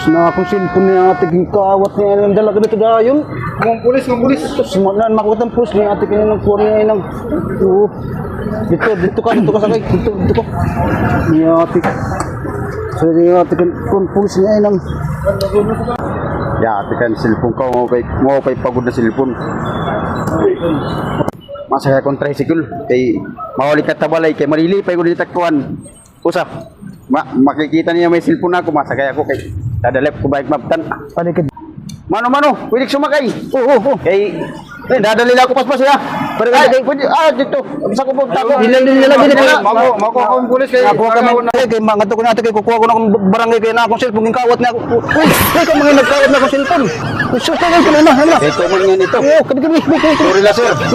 na akong cellphone niya ate king kawat niya ang dala dito dayon. Mga pulis, mga pulis. Tapos na makita ang pulis niya ate king ng kuwan niya ng dito ka sakay dito ko. Niya ate. So niya ate king pulis niya ng ya ate kan cellphone ko mo kay pagod na cellphone. Masaya akong tricycle kay mawali ka tabalay kay marili pa ko dito takkuan. Usap. Makikita niya may cellphone ako, masakay ako kay dadalip ko bike maptan. Palikid. Mano, pwede sumakay. Oo. Kay dadali lang ako paspas ya. Pero kay pwede dito. Sa ko punta ko. Ilan nila. Mako akong pulis kay Ako kami kay mga to ko natin kay kukuha ko na akong barangay kay na akong cellphone ng kawat na ako. Uy, kay mga nagkawat na akong cellphone. Uy, so tagal ko na. Kay ko man yan ito. Oo, kami. Sorry la sir.